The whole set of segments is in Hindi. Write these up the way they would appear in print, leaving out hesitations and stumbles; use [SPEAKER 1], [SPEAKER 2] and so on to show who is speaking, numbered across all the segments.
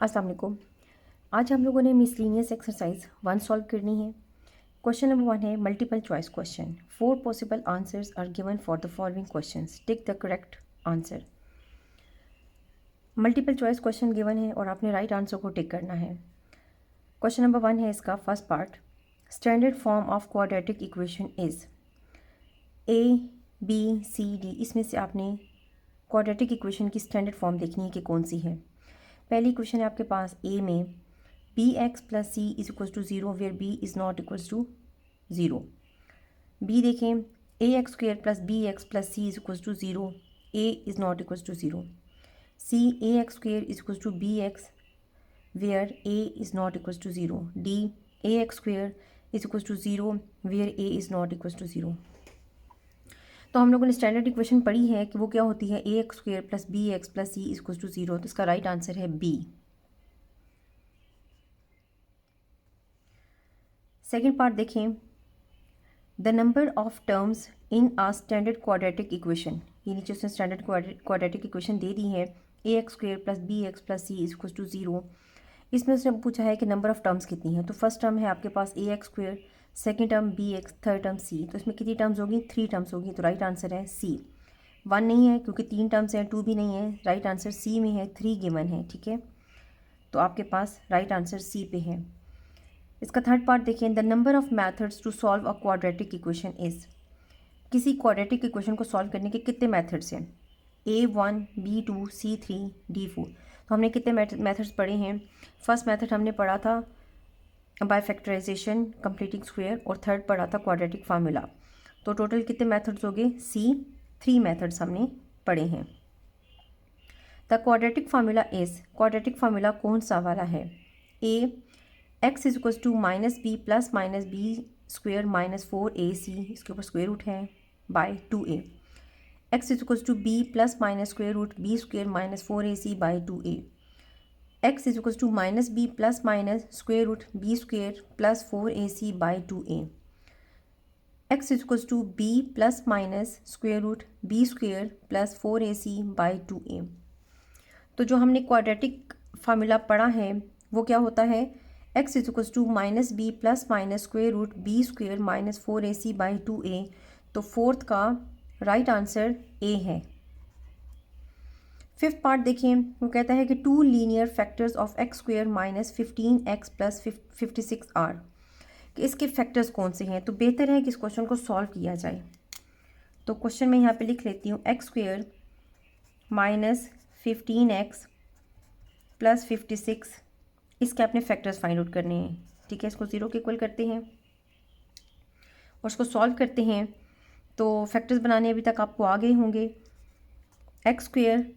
[SPEAKER 1] अस्सलाम वालेकुम। आज हम लोगों ने मिसलीनियस एक्सरसाइज 1 सॉल्व करनी है। क्वेश्चन नंबर 1 है multiple choice question. 4 possible answers are given for the following questions. Tick the correct answer. Multiple choice question given है और आपने राइट आंसर को टिक करना है। क्वेश्चन नंबर 1 है इसका first part. Standard form of quadratic equation is A B C D. इसमें से आपने क्वाड्रेटिक इक्वेशन की स्टैंडर्ड फॉर्म देखनी है कि कौन सी है। पहली क्वेश्चन है आपके पास ए में B x plus C is equal to zero where B is not equals to zero. B देखें A x square plus B x plus C is equals to zero, A is not equals to zero. C A x square is equals to B X where A is not equals to zero. D A x square is equals to zero where A is not equals to zero. तो हम लोगों ने स्टैंडर्ड इक्वेशन पढ़ी है कि वो क्या होती है, a x square plus B x plus C is equals to zero. तो इसका राइट आंसर है बी। सेकेंड पार्ट देखें। The number of terms in a standard quadratic equation. ये नीचे उसने स्टैंडर्ड क्वाड्रेटिक इक्वेशन दे दी है a x square plus B x plus C is equal to zero. इसमें उसने पूछा है कि नंबर ऑफ टर्म्स कितनी है। तो फर्स्ट टर्म है आपके पास a x square, second term b x, third term c. तो इसमें कितनी टर्म्स होगी, 3 टर्म्स होगी। तो राइट आंसर है सी। 1 नहीं है क्योंकि 3 टर्म्स हैं, 2 भी नहीं है। राइट आंसर सी में है, 3 गिवन है। ठीक है, तो आपके पास राइट आंसर सी पे है। इसका थर्ड पार्ट देखें। The number of methods to solve a quadratic equation is. किसी क्वाड्रेटिक इक्वेशन को सॉल्व करने के कितने मेथड्स हैं, A1 B2 C3 D4। तो हमने कितने मेथड्स पढ़े हैं। फर्स्ट मेथड हमने पढ़ा था बाय फैक्टराइजेशन कंप्लीटिंग स्क्वायर और थर्ड पढ़ा था क्वाड्रेटिक फार्मूला। तो टोटल कितने मेथड्स हो गए, C 3 मेथड्स हमने पढ़े हैं। The quadratic formula is. Quadratic formula कौन सा वाला है। A x is equals to minus b square minus 4AC, इसके ऊपर स्क्वेयर रूट है, by 2A। X is equals to B plus minus square root B square minus 4AC by 2A। X is equals to minus B plus minus square root B square plus 4AC by 2A। X is equals to B plus minus square root B square plus 4AC by 2A। तो जो हमने क्वाड्रेटिक फार्मूला पढ़ा है वो क्या होता है, x is equals to minus B plus minus square root B square minus 4AC by 2A। तो फोर्थ का राइट आंसर ए है। फिफ्थ पार्ट देखिए, वो कहता है कि 2 linear factors of x square minus 15x plus 56 are. कि इसके फैक्टर्स कौन से हैं। तो बेहतर है कि इस क्वेश्चन को सॉल्व किया जाए। तो क्वेश्चन मैं यहाँ पे लिख लेती हूँ, x square minus 15x plus 56, इसके अपने फैक्टर्स फाइंड आउट करने हैं। ठीक है, इसको 0 के इक्वल करते हैं और इसको सॉल्व करते हैं। तो फैक्टर्स बनाने अभी तक आपको आ गए होंगे। एक्स स्क्वेयर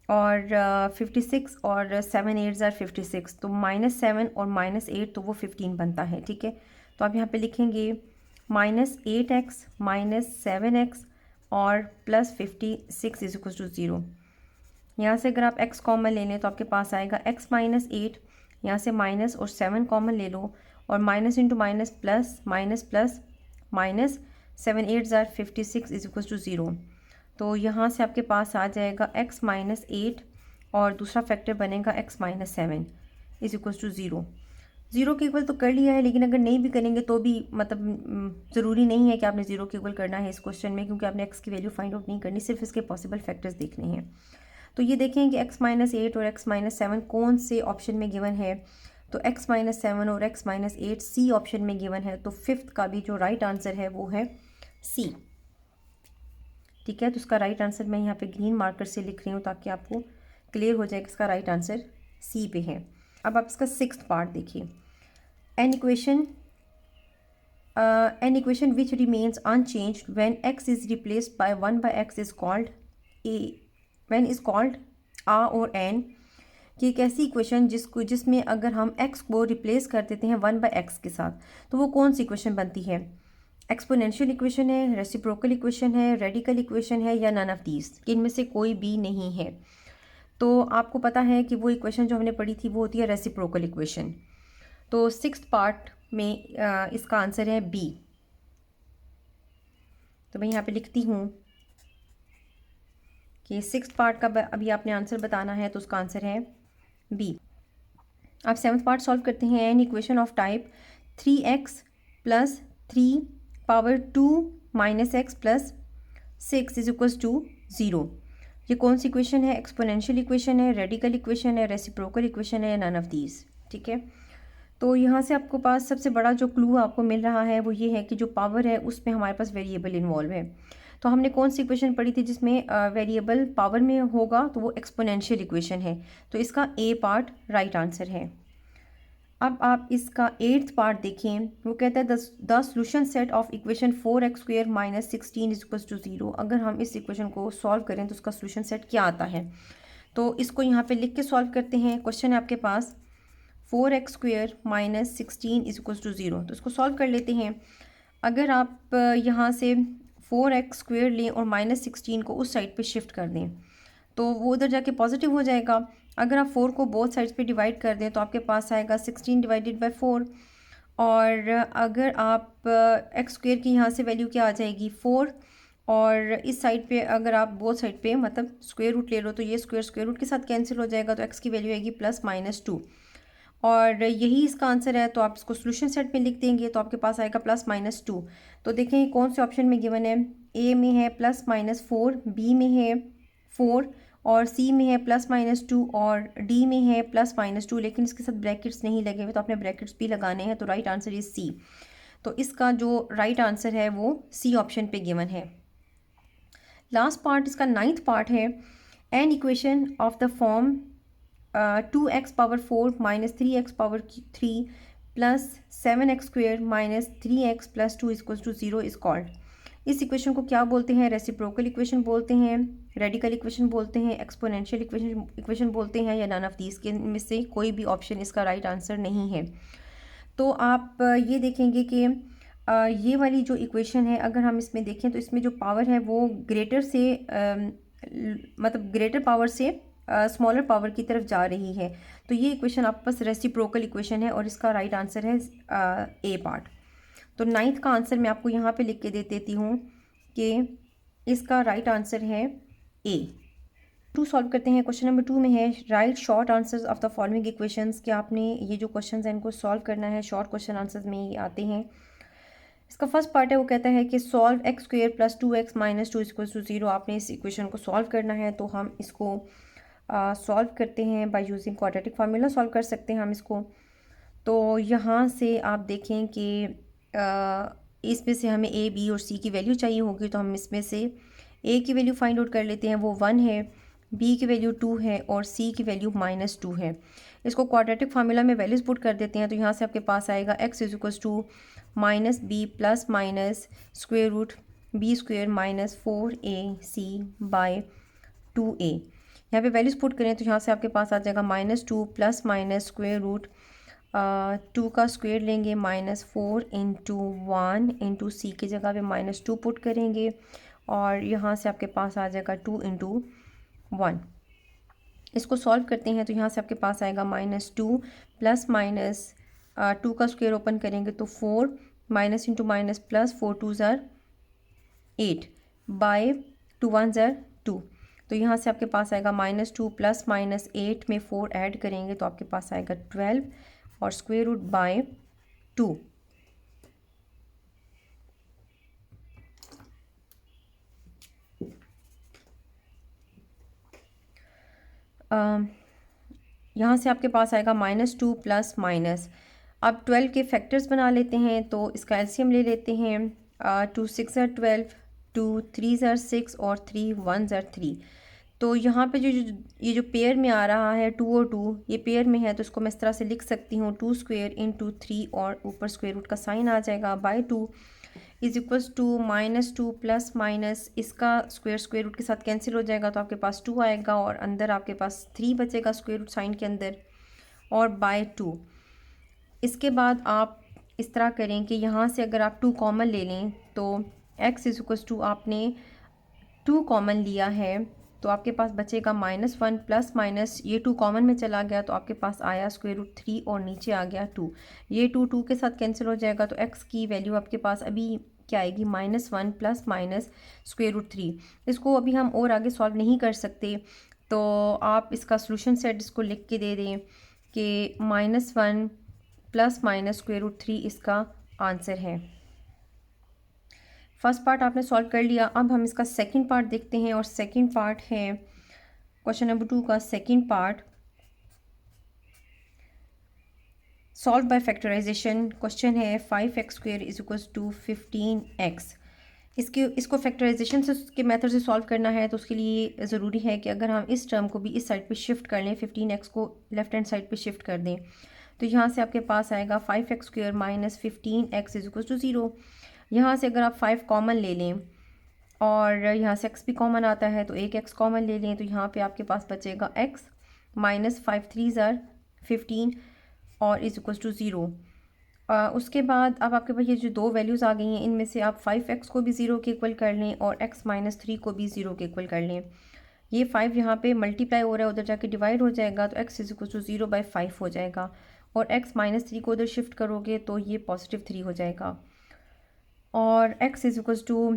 [SPEAKER 1] और 56 और 7 8 ज़ार 56, तो -7 और -8 तो वो 15 बनता है। ठीक है, तो आप यहाँ पे लिखेंगे -8x -7x और प्लस 56 इज इक्वल टू 0। यहाँ से अगर आप x कॉमन ले लें तो आपके पास आएगा x माइनस 8, यहाँ से माइनस और 7 कॉमन ले लो और minus into minus plus minus plus minus 7 8 ज़ार 56 इज इक्वल टू 0। तो यहाँ से आपके पास आ जाएगा x माइनस 8 और दूसरा फैक्टर बनेगा x minus 7 is equal to 0। 0 के इक्वल तो कर लिया है, लेकिन अगर नहीं भी करेंगे तो भी मतलब ज़रूरी नहीं है कि आपने 0 के इक्वल करना है इस क्वेश्चन में, क्योंकि आपने x की वैल्यू फाइंड आउट नहीं करनी, सिर्फ इसके पॉसिबल फैक्टर्स देखने हैं। तो ये देखें कि x माइनस 8 और x माइनस 7 कौन से ऑप्शन में गिवन है। तो x माइनस 7 और x माइनस 8 सी ऑप्शन में गिवन है। तो फिफ्थ का भी जो राइट आंसर है वो है सी। ठीक है, तो इसका राइट आंसर मैं यहाँ पे ग्रीन मार्कर से लिख रही हूँ ताकि आपको क्लियर हो जाए कि इसका राइट आंसर सी पे है। अब आप इसका सिक्स्थ पार्ट देखिए। An equation which remains unchanged when x is replaced by 1 by x is called a, when is called a और एन। कि एक ऐसी इक्वेशन जिसमें अगर हम x को रिप्लेस कर देते हैं 1 बाय एक्स के साथ तो वो कौन सी इक्वेशन बनती है। एक्सपोनेंशियल इक्वेशन है, रेसिप्रोकल इक्वेशन है, रेडिकल इक्वेशन है या नन ऑफ दीज, इनमें से कोई भी नहीं है। तो आपको पता है कि वो इक्वेशन जो हमने पढ़ी थी वो होती है रेसिप्रोकल इक्वेशन। तो सिक्स्थ पार्ट में इसका आंसर है बी। तो मैं यहाँ पे लिखती हूँ कि सिक्स्थ पार्ट का अभी आपने आंसर बताना है, तो उसका आंसर है बी। आप 7th पार्ट सॉल्व करते हैं। An equation of type 3x plus 3 power 2 minus x plus 6 is equals to 0। ये कौन सी इक्वेशन है? एक्सपोनेंशियल इक्वेशन है, रेडिकल इक्वेशन है, रेसिप्रोकल इक्वेशन है, या नन ऑफ दीज। ठीक है, तो यहाँ से आपको पास सबसे बड़ा जो क्लू आपको मिल रहा है वो ये है कि जो पावर है उसमें हमारे पास वेरिएबल इन्वॉल्व है। तो हमने कौन सी इक्वेशन पढ़ी थी जिसमें वेरिएबल पावर में होगा? तो वो एक्सपोनेंशियल इक्वेशन है। तो इसका ए पार्ट राइट आंसर है। अब आप इसका 8th पार्ट देखें। वो कहता है the solution set of equation 4x² minus 16 is equals to 0। अगर हम इस इक्वेशन को सॉल्व करें तो उसका सॉल्यूशन सेट क्या आता है? तो इसको यहाँ पे लिख के सॉल्व करते हैं। क्वेश्चन है आपके पास 4x² minus 16 is equals to 0। तो इसको सॉल्व कर लेते हैं। अगर आप यहाँ से 4x² लें और माइनस 16 को उस साइड पे शिफ्ट कर दें तो वो उधर जाके पॉजिटिव हो जाएगा। अगर आप 4 को बोथ साइड्स पे डिवाइड कर दें तो आपके पास आएगा 16 डिवाइडेड बाय 4। और अगर आप x² की यहाँ से वैल्यू क्या आ जाएगी? 4। और इस साइड पे अगर आप बोथ साइड पे मतलब स्क्वायर रूट ले लो तो ये स्क्वायर रूट के साथ कैंसिल हो जाएगा, तो x की वैल्यू आएगी +-2। और यही इसका आंसर है। तो आप इसको सोल्यूशन सेट में लिख देंगे तो आपके पास आएगा +-2। तो देखें कौन से ऑप्शन में गिवन है। ए में है +-4, बी में है 4 और सी में है +-2 और डी में है +-2, लेकिन इसके साथ ब्रैकेट्स नहीं लगे हुए तो आपने ब्रैकेट्स भी लगाने हैं। तो राइट आंसर इज सी। तो इसका जो राइट आंसर है वो सी ऑप्शन पे गिवन है। लास्ट पार्ट इसका 9th पार्ट है। An equation of the form 2x power 4 minus 3x power 3 plus 7x² minus 3x plus 2 equals to 0 is called. इस इक्वेशन को क्या बोलते हैं? रेसिप्रोकल इक्वेशन बोलते हैं, रेडिकल इक्वेशन बोलते हैं, एक्सपोनेंशियल इक्वेशन बोलते हैं, या नन ऑफ दीज के में से कोई भी ऑप्शन इसका राइट आंसर नहीं है। तो आप ये देखेंगे कि ये वाली जो इक्वेशन है अगर हम इसमें देखें तो इसमें जो पावर है वो ग्रेटर से मतलब ग्रेटर पावर से स्मॉलर पावर की तरफ जा रही है। तो ये इक्वेशन आपके पास रेसिप्रोकल इक्वेशन है और इसका राइट आंसर है ए पार्ट। तो 9th का आंसर मैं आपको यहाँ पे लिख के दे देती हूँ कि इसका राइट आंसर है ए। 2 सॉल्व करते हैं। क्वेश्चन नंबर 2 में है right short answers of the following equations. कि आपने ये जो क्वेश्चंस हैं इनको सॉल्व करना है। शॉर्ट क्वेश्चन आंसर्स में ये आते हैं। इसका फर्स्ट पार्ट है वो कहता है कि solve x² plus 2x minus 2 equals to 0। आपने इस इक्वेशन को सॉल्व करना है। तो हम इसको सॉल्व करते हैं by using quadratic formula. Solve कर सकते हैं हम इसको। तो यहाँ से आप देखें कि इसमें से हमें a, b और c की वैल्यू चाहिए होगी। तो हम इसमें से a की वैल्यू फाइंड आउट कर लेते हैं, वो 1 है, b की वैल्यू 2 है और c की वैल्यू -2 है। इसको क्वाड्रेटिक फार्मूला में वैल्यूज पुट कर देते हैं। तो यहाँ से आपके पास आएगा x is equals to -b plus minus square root b² minus 4ac by 2a। यहाँ पे वैल्यूज पुट करें तो यहाँ से आपके पास आ जाएगा -2 प्लस माइनस स्क्वेयर रूट 2 का स्क्वेयर लेंगे -4 इंटू 1 इंटू सी की जगह पे -2 पुट करेंगे और यहाँ से आपके पास आ जाएगा 2 इंटू 1। इसको सॉल्व करते हैं तो यहाँ से आपके पास आएगा -2 प्लस माइनस 2 का स्क्वेयर ओपन करेंगे तो 4 माइनस इंटू माइनस प्लस 4 2 ज़र 8 बाय 2 1 ज़र 2। तो यहाँ से आपके पास आएगा -2 प्लस माइनस 8 में 4 ऐड करेंगे तो आपके पास आएगा 12 और स्क्वेयर रूट बाय 2। यहाँ से आपके पास आएगा -2 प्लस माइनस। अब 12 के फैक्टर्स बना लेते हैं। तो इसका एलसीएम ले लेते हैं। 2 6 ज़र 12, 2 3 ज़र 6 और 3 1 ज़र 3। तो यहाँ पे ये जो पेयर में आ रहा है 2 और 2 ये पेयर में है तो इसको मैं इस तरह से लिख सकती हूँ 2² इंटू 3 और ऊपर स्क्वेयर रूट का साइन आ जाएगा by 2 is equals to -2 plus minus इसका स्क्वेयर रूट के साथ कैंसिल हो जाएगा तो आपके पास 2 आएगा और अंदर आपके पास 3 बचेगा स्क्वेयर रूट साइन के अंदर और बाय 2। इसके बाद आप इस तरह करें कि यहाँ से अगर आप 2 कॉमन ले लें तो x इज इक्वल्स टू आपने 2 कॉमन लिया है तो आपके पास बचेगा -1 प्लस माइनस ये 2 कॉमन में चला गया तो आपके पास आया स्क्वेयर रूट 3 और नीचे आ गया 2। ये 2 के साथ कैंसिल हो जाएगा तो x की वैल्यू आपके पास अभी क्या आएगी -1 प्लस माइनस स्क्वेयर रूट 3। इसको अभी हम और आगे सॉल्व नहीं कर सकते तो आप इसका सोल्यूशन सेट इसको लिख के दे दें कि -1 प्लस माइनस स्क्वायर रूट 3 इसका आंसर है। फर्स्ट पार्ट आपने सॉल्व कर लिया। अब हम इसका सेकंड पार्ट देखते हैं, और सेकंड पार्ट है क्वेश्चन नंबर 2 का second part, solve by factorisation. Question है 5x² is equals to 15x। इसको फैक्टराइजेशन से के मेथड से सॉल्व करना है, तो उसके लिए ज़रूरी है कि अगर हम इस टर्म को भी इस साइड पे शिफ्ट कर लें, 15x को लेफ्ट हैंड साइड पे शिफ्ट कर दें, तो यहाँ से आपके पास आएगा 5x² minus 15x is equals to 0। यहाँ से अगर आप 5 कॉमन ले लें और यहाँ से x भी कॉमन आता है, तो एक x कॉमन ले लें, तो यहाँ पे आपके पास बचेगा x माइनस 5 3 ज़ार 15 और इज इक्वल्स टू 0। उसके बाद अब आपके पास ये जो दो वैल्यूज़ आ गई हैं, इनमें से आप 5x को भी 0 के इक्वल कर लें और x माइनस 3 को भी 0 के इक्वल कर लें। ये 5 यहाँ पे मल्टीप्लाई हो रहा है, उधर जाके डिवाइड हो जाएगा, तो x इज इक्वल टू 0/5 हो जाएगा, और x माइनस 3 को उधर शिफ्ट करोगे तो ये +3 हो जाएगा, और x इज इक्वल टू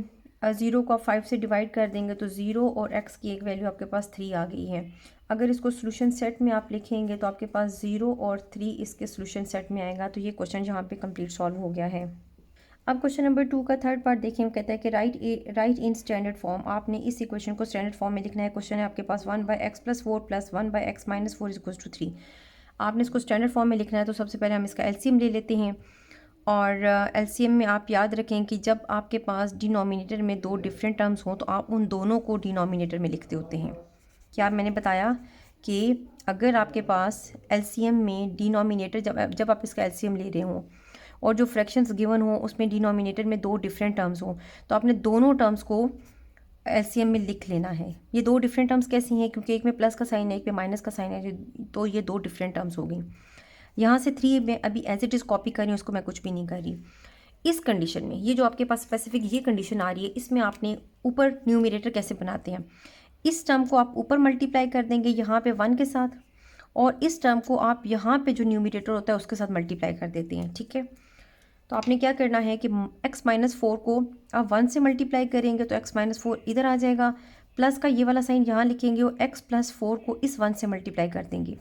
[SPEAKER 1] 0 को आप 5 से डिवाइड कर देंगे तो 0 और x की एक वैल्यू आपके पास 3 आ गई है। अगर इसको सोल्यूशन सेट में आप लिखेंगे तो आपके पास 0 और 3 इसके सोल्यूशन सेट में आएगा। तो ये क्वेश्चन यहाँ पे कंप्लीट सॉल्व हो गया है। अब क्वेश्चन नंबर 2 का थर्ड पार्ट देखें। वो कहता है कि राइट इन स्टैंडर्ड फॉर्म। आपने इस इक्वेशन को स्टैंडर्ड फॉर्म में लिखना है। क्वेश्चन है आपके पास 1/x + 4 + 1/x - 4 = 3। आपने इसको स्टैंडर्ड फॉर्म में लिखना है, तो सबसे पहले हम इसका एलसीएम ले लेते हैं। और एलसीएम में आप याद रखें कि जब आपके पास डिनोमिनेटर में दो डिफरेंट टर्म्स हों तो आप उन दोनों को डिनोमिनेटर में लिखते होते हैं। क्या मैंने बताया कि अगर आपके पास एलसीएम में डिनोमिनेटर जब आप इसका एलसीएम ले रहे हों और जो फ्रैक्शंस गिवन हो उसमें डिनोमिनेटर में दो डिफरेंट टर्म्स हों, तो आपने दोनों टर्म्स को एलसीएम में लिख लेना है। ये दो डिफरेंट टर्म्स कैसी हैं? क्योंकि एक में प्लस का साइन है, एक में माइनस का साइन है, तो ये दो डिफरेंट टर्म्स हो गई। यहाँ से 3 मैं अभी एज इट इज़ कॉपी कर रही हूँ, उसको मैं कुछ भी नहीं कर रही। इस कंडीशन में ये जो आपके पास स्पेसिफिक ये कंडीशन आ रही है, इसमें आपने ऊपर न्यूमरेटर कैसे बनाते हैं, इस टर्म को आप ऊपर मल्टीप्लाई कर देंगे यहाँ पे 1 के साथ, और इस टर्म को आप यहाँ पे जो न्यूमरेटर होता है उसके साथ मल्टीप्लाई कर देते हैं। ठीक है, तो आपने क्या करना है कि x - 4 को आप 1 से मल्टीप्लाई करेंगे तो x - 4 इधर आ जाएगा, प्लस का ये वाला साइन यहाँ लिखेंगे और x + 4 को इस 1 से मल्टीप्लाई कर देंगे।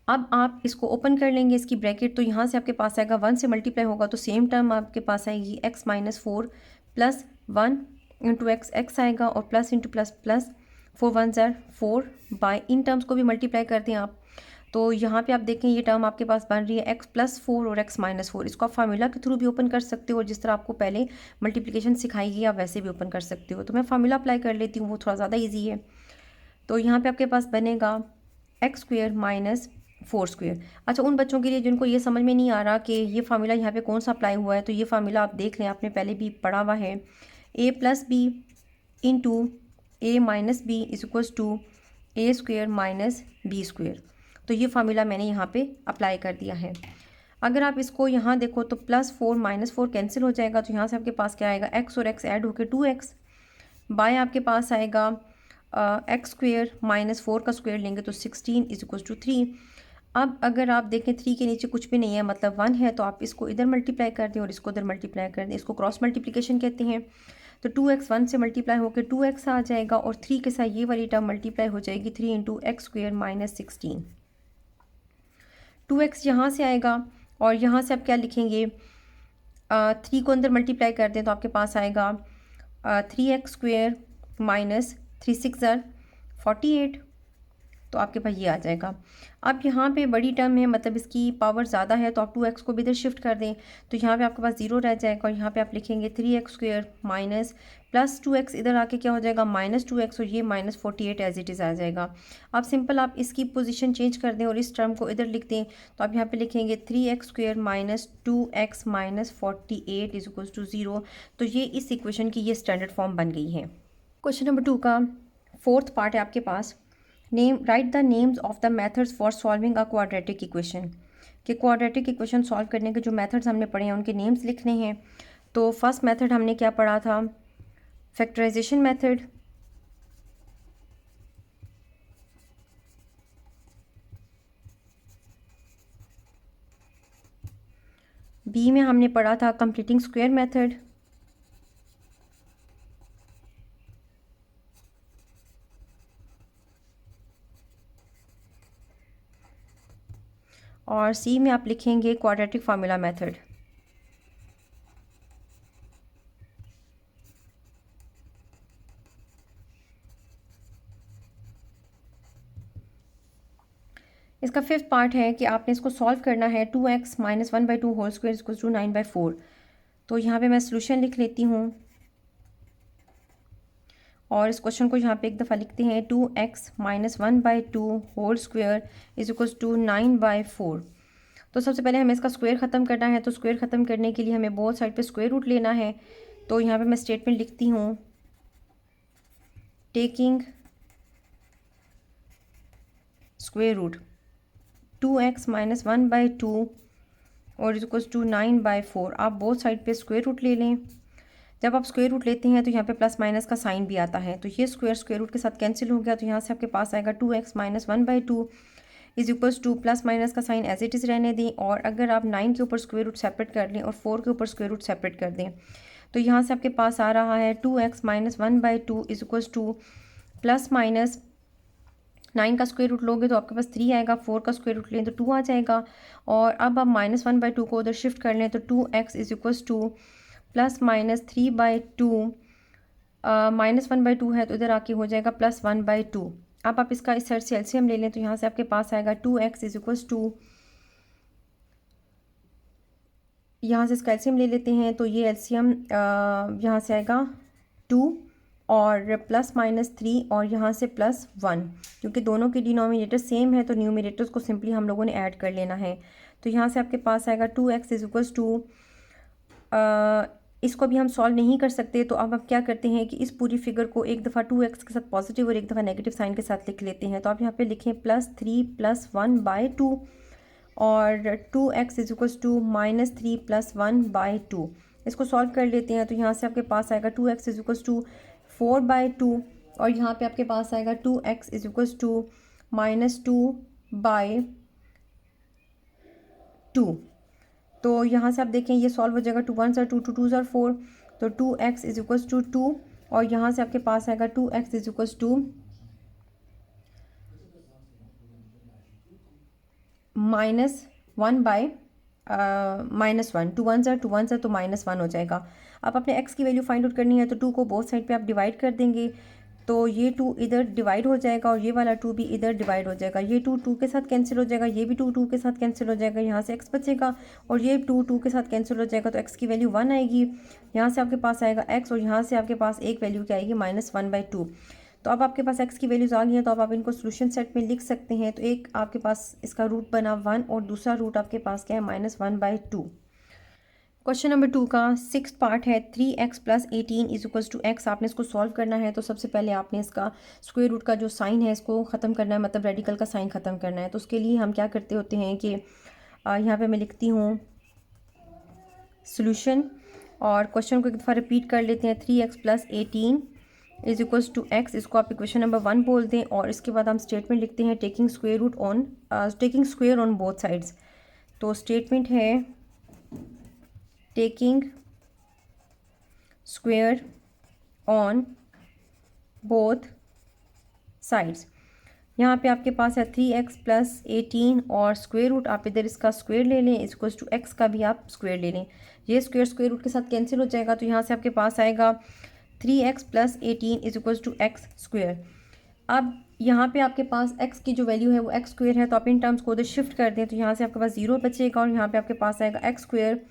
[SPEAKER 1] अब आप इसको ओपन कर लेंगे इसकी ब्रैकेट, तो यहाँ से आपके पास आएगा 1 से मल्टीप्लाई होगा तो सेम टर्म आपके पास आएगी x - 4 + 1 × x आएगा, और प्लस इंटू प्लस प्लस 4 1 ज़ार 4 बाय इन टर्म्स को भी मल्टीप्लाई कर दें आप, तो यहाँ पे आप देखें ये टर्म आपके पास बन रही है x + 4 और x - 4। इसको आप फार्मूला के थ्रू भी ओपन कर सकते हो, और जिस तरह आपको पहले मल्टीप्लिकेशन सिखाई गई आप वैसे भी ओपन कर सकते हो। तो मैं फार्मूला अप्लाई कर लेती हूँ, वो थोड़ा ज़्यादा ईजी है। तो यहाँ पे आपके पास बनेगा x² - 4²। अच्छा, उन बच्चों के लिए जिनको ये समझ में नहीं आ रहा कि ये फार्मूला यहाँ पे कौन सा अप्लाई हुआ है, तो ये फार्मूला आप देख लें, आपने पहले भी पढ़ा हुआ है। a + b × a - b = a² - b²। तो ये फार्मूला मैंने यहाँ पे अप्लाई कर दिया है। अगर आप इसको यहाँ देखो तो +4 - 4 कैंसिल हो जाएगा, तो यहाँ से आपके पास क्या आएगा, x और x ऐड होकर 2x, बाय आपके पास आएगा x² - 4 का स्क्वायर लेंगे तो 16 = 3। अब अगर आप देखें 3 के नीचे कुछ भी नहीं है, मतलब 1 है, तो आप इसको इधर मल्टीप्लाई कर दें और इसको इधर मल्टीप्लाई कर दें। इसको क्रॉस मल्टीप्लिकेशन कहते हैं। तो 2x 1 से मल्टीप्लाई होकर 2x आ जाएगा, और 3 के साथ ये वाली टर्म मल्टीप्लाई हो जाएगी, 3 × x² - 16। 2x यहाँ से आएगा, और यहाँ से आप क्या लिखेंगे, 3 को अंदर मल्टीप्लाई कर दें तो आपके पास आएगा 3x² - 3 6 ज़ार 48, तो आपके पास ये आ जाएगा। अब यहाँ पे बड़ी टर्म है, मतलब इसकी पावर ज़्यादा है, तो आप 2x को भी इधर शिफ्ट कर दें, तो यहाँ पे आपके पास 0 रह जाएगा, और यहाँ पे आप लिखेंगे 3x² माइनस प्लस 2x, इधर आके क्या हो जाएगा -2x, और ये -48 एज इट इज़ आ जाएगा। अब सिंपल आप इसकी पोजीशन चेंज कर दें और इस टर्म को इधर लिख दें, तो आप यहाँ पे लिखेंगे 3x² - 2x - 48 = 0। तो ये इस इक्वेशन की ये स्टैंडर्ड फॉर्म बन गई है। क्वेश्चन नंबर 2 का फोर्थ पार्ट है आपके पास। Right the names of the methods for solving a quadratic equation. कि क्वाड्रेटिक इक्वेशन सॉल्व करने के जो मेथड्स हमने पढ़े हैं उनके नेम्स लिखने हैं। तो फर्स्ट मेथड हमने क्या पढ़ा था, फैक्टराइजेशन मेथड। बी में हमने पढ़ा था कंप्लीटिंग स्क्वायर मेथड। और सी में आप लिखेंगे क्वाड्रेटिक फार्मूला मेथड। इसका फिफ्थ पार्ट है कि आपने इसको सॉल्व करना है। 2x minus 1/2 whole square equal to 9/4। तो यहाँ पे मैं सोल्यूशन लिख लेती हूँ और इस क्वेश्चन को यहाँ पे एक दफ़ा लिखते हैं। 2x minus 1/2 whole square is equal to 9/4। तो सबसे पहले हमें इसका स्क्वायर ख़त्म करना है। तो स्क्वायर ख़त्म करने के लिए हमें बोथ साइड पे स्क्वायर रूट लेना है। तो यहाँ पे मैं स्टेटमेंट लिखती हूँ, taking square root 2x minus 1/2 और इज इक्वल टू 9/4। आप बोथ साइड पे स्क्वायर रूट ले लें। जब आप स्क्वायर रूट लेते हैं तो यहाँ पे प्लस माइनस का साइन भी आता है। तो ये स्क्वायर रूट के साथ कैंसिल हो गया। तो यहाँ से आपके पास आएगा 2x minus 1/2 is equals two plus minus का साइन एज इट इज़ रहने दें। और अगर आप 9 के ऊपर स्क्वायर रूट सेपरेट कर लें और 4 के ऊपर स्क्वायर रूट सेपरेट कर दें तो यहाँ से आपके पास आ रहा है 2x minus 1/2 is equals two plus minus 9 का स्क्वायर रूट लोगे तो आपके पास 3 आएगा, 4 का स्क्वायर रूट लें तो 2 आ जाएगा। और अब आप माइनस 1/2 को उधर शिफ्ट कर लें तो 2x is equals two plus minus 3/2 minus 1/2 है तो इधर आके हो जाएगा प्लस 1/2। अब आप इसका इस साइड से एलसीएम ले लें तो यहाँ से आपके पास आएगा 2x इज इक्वल्स टू, यहाँ से इसका एलसीएम ले लेते हैं तो ये एलसीएम यहाँ से आएगा 2 और प्लस माइनस 3 और यहाँ से प्लस 1। क्योंकि दोनों के डिनोमिनेटर सेम है तो न्यूमिनेटर्स को सिंपली हम लोगों ने ऐड कर लेना है। तो यहाँ से आपके पास आएगा 2x इज इक्वल्स टू, इसको भी हम सॉल्व नहीं कर सकते तो अब आप क्या करते हैं कि इस पूरी फिगर को एक दफ़ा 2x के साथ पॉजिटिव और एक दफ़ा नेगेटिव साइन के साथ लिख लेते हैं। तो आप यहाँ पे लिखें +3 + 1/2 और 2x इज इक्वल्स टू -3 + 1/2। इसको सॉल्व कर लेते हैं तो यहाँ से आपके पास आएगा 2x इज इक्वल्स टू 4/2 और यहाँ पे आपके पास आएगा 2x इज इक्वल्स टू -2/2। तो यहाँ से आप देखें ये सॉल्व हो जाएगा। 2 1s are 2, 2 2s are 4। तो 2x इज इक्वल्स टू 2 और यहाँ से आपके पास आएगा 2x is equals to -1/-1। 2 1s are 2 1s are तो -1 हो जाएगा। अब अपने x की वैल्यू फाइंड आउट करनी है तो 2 को बोथ साइड पे आप डिवाइड कर देंगे तो ये 2 इधर डिवाइड हो जाएगा और ये वाला 2 भी इधर डिवाइड हो जाएगा। ये 2 2 के साथ कैंसिल हो जाएगा, ये भी 2 2 के साथ कैंसिल हो जाएगा, यहाँ से x बचेगा और ये 2 2 के साथ कैंसिल हो जाएगा तो x की वैल्यू 1 आएगी। यहाँ से आपके पास आएगा x और यहाँ से आपके पास एक वैल्यू क्या आएगी -1/2। तो अब आपके पास x की वैल्यूज़ आ गई हैं तो अब आप इनको सोल्यूशन सेट में लिख सकते हैं। तो एक आपके पास इसका रूट बना 1 और दूसरा रूट आपके पास क्या है -1/2। क्वेश्चन नंबर 2 का 6th पार्ट है 3x + 18 is equals to x। आपने इसको सॉल्व करना है तो सबसे पहले आपने इसका स्क्वायर रूट का जो साइन है इसको ख़त्म करना है, मतलब रेडिकल का साइन ख़त्म करना है। तो उसके लिए हम क्या करते होते हैं कि यहाँ पे मैं लिखती हूँ सोल्यूशन और क्वेश्चन को एक दफ़ा रिपीट कर लेते हैं। 3x + 18 is equals to x, इसको आप इक्वेशन नंबर 1 बोल दें और इसके बाद हम स्टेटमेंट लिखते हैं taking square on both sides. तो स्टेटमेंट है taking square on both sides. यहाँ पे आपके पास है 3x + 18 और स्क्वायर रूट आप इधर इसका स्क्वायर ले लें, इक्वल टू x का भी आप स्क्वायर ले लें। ये स्क्वायर रूट के साथ कैंसिल हो जाएगा तो यहाँ से आपके पास आएगा 3x + 18 is equal to x square. अब यहाँ पे आपके पास x की जो वैल्यू है वो x स्क्वायर है तो आप इन टर्म्स को उधर शिफ्ट कर दें तो यहाँ से आपके पास 0 बचेगा और यहाँ पे आपके पास आएगा x स्क्वायर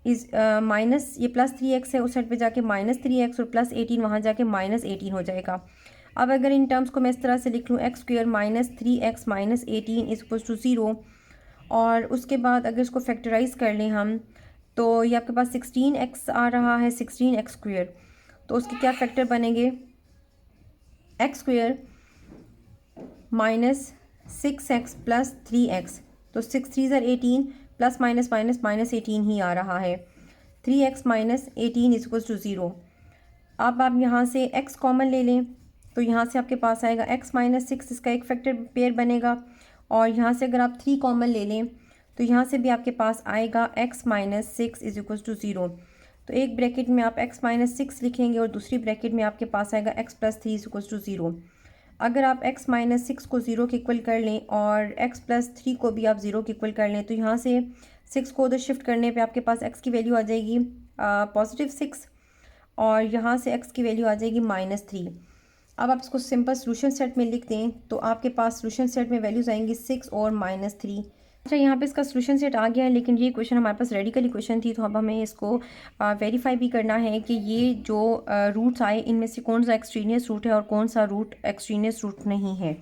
[SPEAKER 1] इज माइनस ये +3x है उस साइड पे जाके -3x और +18 वहाँ जाके -18 हो जाएगा। अब अगर इन टर्म्स को मैं इस तरह से लिख लूँ x square -3x - 18 is equal to 0 और उसके बाद अगर इसको फैक्टराइज कर लें हम तो ये आपके पास 16x आ रहा है, 16x स्क्वायर। तो उसके क्या फैक्टर बनेंगे, x स्क्वायर -6x + 3x। तो 6 3s are 18 plus minus minus -18 ही आ रहा है। 3x - 18 is equal to 0। अब आप यहाँ से x कॉमन ले लें तो यहाँ से आपके पास आएगा x - 6, इसका एक फैक्टर पेयर बनेगा और यहाँ से अगर आप 3 कॉमन ले लें तो यहाँ से भी आपके पास आएगा x - 6 इज इक्वल टू 0। तो एक ब्रैकेट में आप x - 6 लिखेंगे और दूसरी ब्रैकेट में आपके पास आएगा x + 3 इज इक्वल टू 0। अगर आप x माइनस 6 को 0 के इक्वल कर लें और x प्लस 3 को भी आप 0 के इक्वल कर लें तो यहाँ से 6 को उधर शिफ्ट करने पे आपके पास x की वैल्यू आ जाएगी पॉजिटिव 6 और यहाँ से x की वैल्यू आ जाएगी -3। अब आप इसको सिंपल सोल्यूशन सेट में लिख दें तो आपके पास सोल्यूशन सेट में वैल्यूज़ आएंगी 6 और -3। अच्छा, यहाँ पे इसका सोल्यूशन सेट आ गया है, लेकिन ये क्वेश्चन हमारे पास रेडिकल इक्वेशन थी तो अब हमें इसको वेरीफाई भी करना है कि ये जो रूट्स आए इनमें से कौन सा एक्सट्रीनियस रूट है और कौन सा रूट एक्सट्रीनियस रूट नहीं है,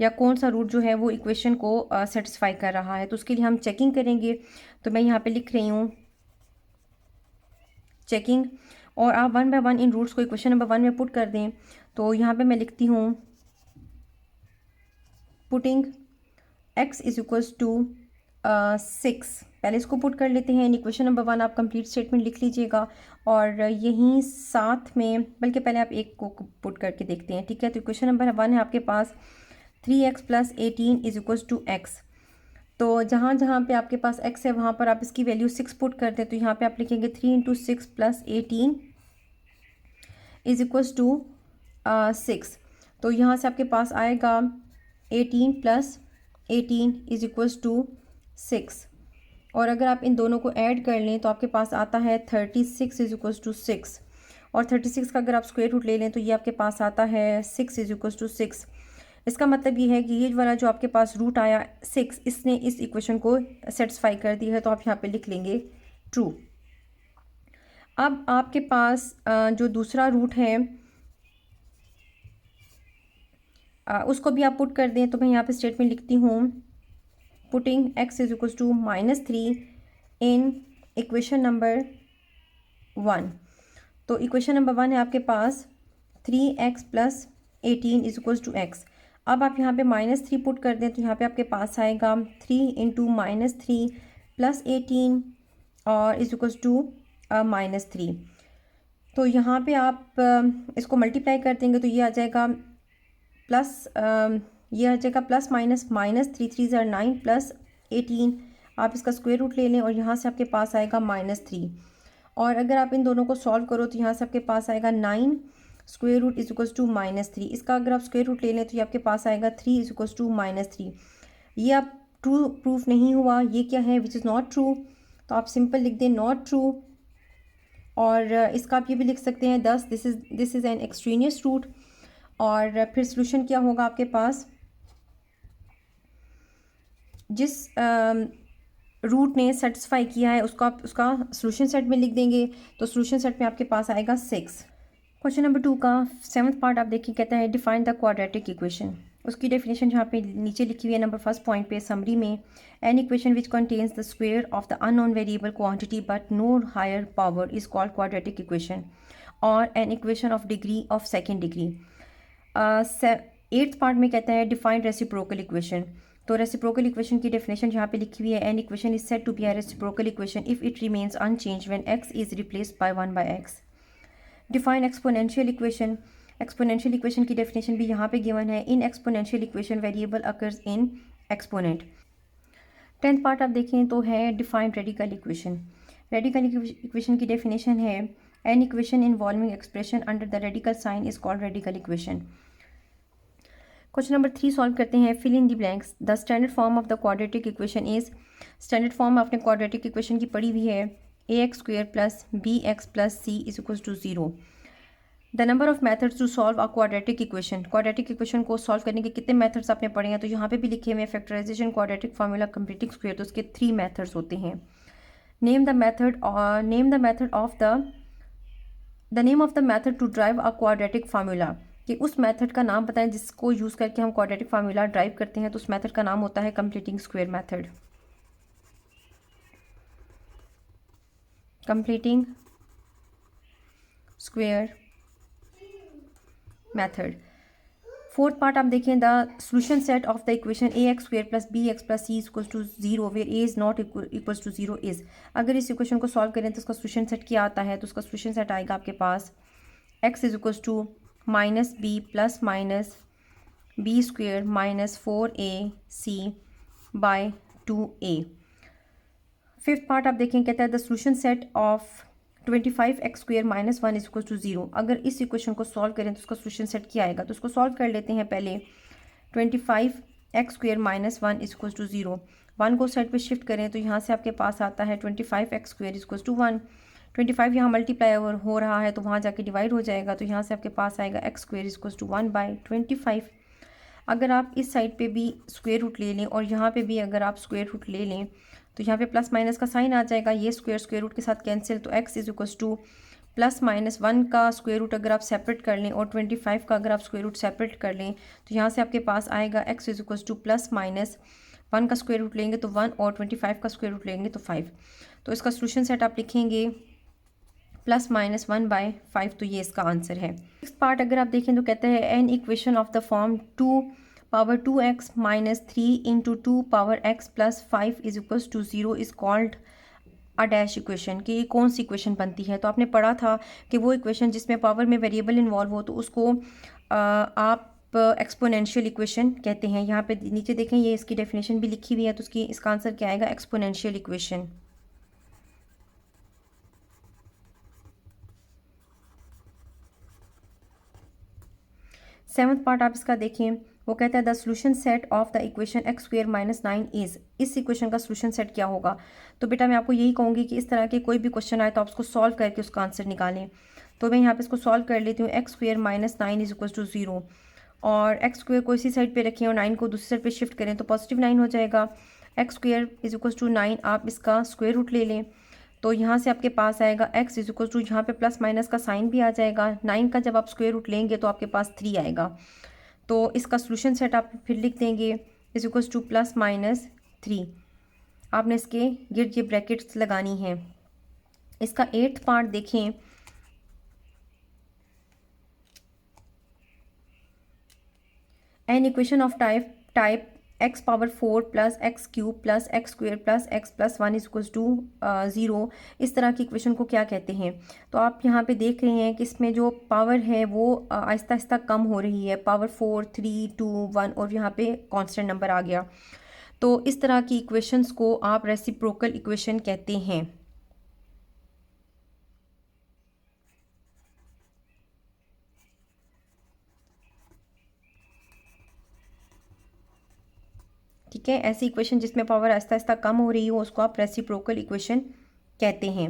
[SPEAKER 1] या कौन सा रूट जो है वो इक्वेशन को सेटिस्फाई कर रहा है। तो उसके लिए हम चेकिंग करेंगे। तो मैं यहाँ पे लिख रही हूँ चेकिंग, और आप 1 बाय 1 इन रूट्स को इक्वेशन नंबर 1 में पुट कर दें। तो यहाँ पे मैं लिखती हूँ putting x is equals to 6। पहले इसको पुट कर लेते हैं इन इक्वेशन नंबर 1। आप कंप्लीट स्टेटमेंट लिख लीजिएगा और यहीं साथ में, बल्कि पहले आप एक को पुट करके देखते हैं, ठीक है। तो इक्वेशन नंबर 1 है आपके पास 3x plus 18 is equals to x। तो जहाँ जहाँ पे आपके पास x है वहाँ पर आप इसकी वैल्यू 6 पुट कर दें। तो यहाँ पे आप लिखेंगे 3 into 6 plus 18 is equals to 6। तो यहाँ से आपके पास आएगा 18 प्लस 18 इज इक्वल्स टू 6। और अगर आप इन दोनों को ऐड कर लें तो आपके पास आता है 36 इज इक्वल्स टू 6। और 36 का अगर आप स्क्वायर रूट ले लें तो ये आपके पास आता है 6 इज इक्वल्स टू 6। इसका मतलब ये है कि ये वाला जो आपके पास रूट आया 6, इसने इस इक्वेशन को सेटिस्फाई कर दी है। तो आप यहाँ पे लिख लेंगे ट्रू। अब आपके पास जो दूसरा रूट है उसको भी आप पुट कर दें। तो मैं यहाँ पे स्टेटमेंट लिखती हूँ putting x is equals to -3 in equation number 1। तो इक्वेशन नंबर 1 है आपके पास 3x plus 18 is equals to x। अब आप यहाँ पे -3 पुट कर दें तो यहाँ पे आपके पास आएगा 3 इंटू -3 प्लस 18 और इज इक्वल्स टू -3। तो यहाँ पे आप इसको मल्टीप्लाई कर देंगे तो ये आ जाएगा प्लस ये आ जाएगा प्लस माइनस -3 3 ज़ार 9 प्लस 18। आप इसका स्क्वायर रूट ले लें और यहाँ से आपके पास आएगा -3। और अगर आप इन दोनों को सॉल्व करो तो यहाँ से आपके पास आएगा 9 square root is equals to -3। इसका अगर आप स्क्वायर रूट ले लें तो ये आपके पास आएगा 3 इज इक्वल्स टू -3। ये आप ट्रू प्रूफ नहीं हुआ, ये क्या है, विच इज़ नॉट ट्रू। तो आप सिंपल लिख दें नॉट ट्रू। और इसका आप ये भी लिख सकते हैं thus this is an extraneous root. और फिर सोल्यूशन क्या होगा आपके पास, जिस रूट ने सेटिस्फाई किया है उसका सोल्यूशन सेट में लिख देंगे। तो सोल्यूशन सेट में आपके पास आएगा 6। क्वेश्चन नंबर 2 का 7th पार्ट आप देखिए, कहता है डिफाइन द क्वाड्रेटिक इक्वेशन। उसकी डेफिनेशन यहाँ पे नीचे लिखी हुई है नंबर फर्स्ट पॉइंट पे समरी में। An equation which contains the square of the unknown variable quantity but no higher power is called quadratic equation और an equation of degree of second degree. 8th part में कहता है डिफाइन रेसिप्रोकल इक्वेशन। तो रेसिप्रोकल इक्वेशन की डेफिनेशन यहाँ पे लिखी हुई है। An equation is said to be a reciprocal equation if it remains unchanged when x is replaced by 1 by x। Define exponential equation. Exponential equation की डेफिनेशन भी यहाँ पे गिवन है। In exponential equation variable occurs in exponent. 10th part आप देखें तो है define radical equation. Radical equation की डेफिनेशन है an equation involving expression under the radical sign is called radical equation. Question number 3 solve करते हैं। Fill in the blanks. The standard form of the quadratic equation is. Standard form आपने क्वाड्रेटिक इक्वेशन की पढ़ी हुई है ax square plus bx plus c is equals to 0। The number of methods to solve a quadratic equation. Quadratic equation को सॉल्व करने के कितने मेथड्स आपने पढ़े हैं, तो यहाँ पे भी लिखे हुए factorization, quadratic formula, completing square. तो उसके 3 मेथड्स होते हैं। Name the method of the method to derive a quadratic formula. कि उस मेथड का नाम बताएं जिसको यूज़ करके हम क्वाड्रेटिक फार्मूला ड्राइव करते हैं। तो उस मेथड का नाम होता है completing square method. Completing square method. 4th part आप देखें the solution set of the equation ax square plus bx plus c equals to 0 where a is not equals to 0 is. अगर इस इक्वेशन को सॉल्व करें तो उसका सोल्यूशन सेट क्या आता है, तो उसका सोल्यूशन सेट आएगा आपके पास x is equals to minus B plus minus B square minus 4ac by 2a। 5th part आप देखें कहता है the solution set of 25x² - 1 is equal to 0। अगर इस इक्वेशन को सॉल्व करें तो उसका सोल्यूशन सेट क्या आएगा, तो उसको सॉल्व कर लेते हैं पहले। 25x² - 1 इज इक्वल टू 0, 1 को साइड पे शिफ्ट करें तो यहाँ से आपके पास आता है 25x² इज इक्वल टू 1। 25 यहाँ मल्टीप्लाई हो रहा है तो वहाँ जाके डिवाइड हो जाएगा, तो यहाँ से आपके पास आएगा x² इज इक्वल टू 1/25। अगर आप इस साइड पे भी स्क्वायर रूट ले लें और यहाँ पे भी अगर आप स्क्वायर रूट ले लें तो यहाँ पे प्लस माइनस का साइन आ जाएगा, ये स्क्वायर रूट के साथ कैंसिल, तो x इज इक्वल टू +-1 का स्क्वायर रूट अगर आप सेपरेट कर लें और 25 का अगर आप स्क्वायर रूट सेपरेट कर लें तो यहाँ से आपके पास आएगा x इज इक्वल टू +-1 का स्क्वायर रूट लेंगे तो 1 और 25 का स्क्वायर रूट लेंगे तो 5। तो इसका सोल्यूशन सेट आप लिखेंगे +-1/5, तो ये इसका आंसर है। नेक्स्ट पार्ट अगर आप देखें तो कहते हैं an equation of the form 2^2x - 3 × 2^x + 5 is equal to 0 is called a dash equation, कि ये कौन सी इक्वेशन बनती है। तो आपने पढ़ा था कि वो इक्वेशन जिसमें पावर में वेरिएबल इन्वॉल्व हो तो उसको आप एक्सपोनेंशियल इक्वेशन कहते हैं। यहाँ पे नीचे देखें ये इसकी डेफिनेशन भी लिखी हुई है, तो इसका आंसर क्या आएगा, एक्सपोनेंशियल इक्वेशन। सेवन्थ पार्ट आप इसका देखें, वो कहता है the solution set of the equation x² - 9 is, इस इक्वेशन का सोल्यूशन सेट क्या होगा। तो बेटा मैं आपको यही कहूँगी कि इस तरह के कोई भी क्वेश्चन आए तो आप उसको सॉल्व करके उसका आंसर निकालें। तो मैं यहाँ पे इसको सॉल्व कर लेती हूँ। x² - 9 इज इक्वल टू 0 और x² को इसी साइड पे रखें और 9 को दूसरी साइड पे शिफ्ट करें तो +9 हो जाएगा। x² इज इक्वल टू 9, आप इसका स्क्वायर रूट ले लें तो यहाँ से आपके पास आएगा x इज इक्वल टू, यहाँ पे प्लस माइनस का साइन भी आ जाएगा। 9 का जब आप स्क्वायर रूट लेंगे तो आपके पास 3 आएगा, तो इसका सोल्यूशन सेट आप फिर लिख देंगे इज इक्वल टू +-3। आपने इसके गिर्द ये ब्रैकेट्स लगानी है। इसका 8th पार्ट देखें, an equation of type x⁴ + x³ + x² + x + 1 is equal to 0, इस तरह की इक्वेशन को क्या कहते हैं। तो आप यहाँ पे देख रहे हैं कि इसमें जो पावर है वो आहिस्ता आहिस्ता कम हो रही है, पावर 4, 3, 2, 1 और यहाँ पे कांस्टेंट नंबर आ गया। तो इस तरह की इक्वेशंस को आप रेसिप्रोकल इक्वेशन कहते हैं। ठीक है, ऐसी इक्वेशन जिसमें पावर आहिस्ता आहिस्ता कम हो रही हो उसको आप रेसिप्रोकल इक्वेशन कहते हैं।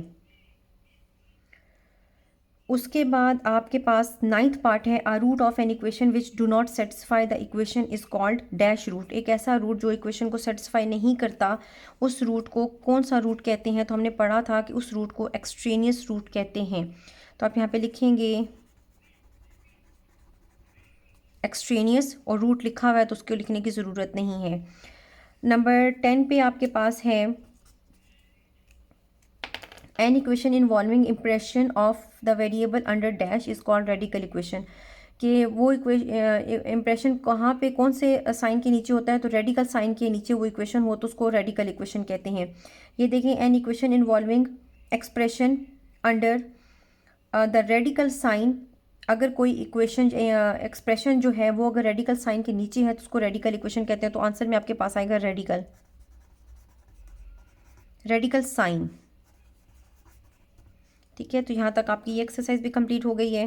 [SPEAKER 1] उसके बाद आपके पास 9th पार्ट है, a root of an equation which do not satisfy the equation is called dash root. एक ऐसा रूट जो इक्वेशन को सेटिस्फाई नहीं करता, उस रूट को कौन सा रूट कहते हैं। तो हमने पढ़ा था कि उस रूट को एक्सट्रेनियस रूट कहते हैं। तो आप यहाँ पे लिखेंगे एक्सट्रेनियस और रूट लिखा हुआ है तो उसको लिखने की ज़रूरत नहीं है। नंबर 10 पे आपके पास है an equation involving impression of the variable under dash is called radical equation, कि वो इम्प्रेशन कहाँ पे कौन से साइन के नीचे होता है। तो रेडिकल साइन के नीचे वो इक्वेशन हो तो उसको रेडिकल इक्वेशन कहते हैं। ये देखें, an equation involving expression under the radical sign, अगर कोई इक्वेशन एक्सप्रेशन जो है वो अगर रेडिकल साइन के नीचे है तो उसको रेडिकल इक्वेशन कहते हैं। तो आंसर में आपके पास आएगा रेडिकल साइन। ठीक है, तो यहाँ तक आपकी ये एक्सरसाइज भी कंप्लीट हो गई है।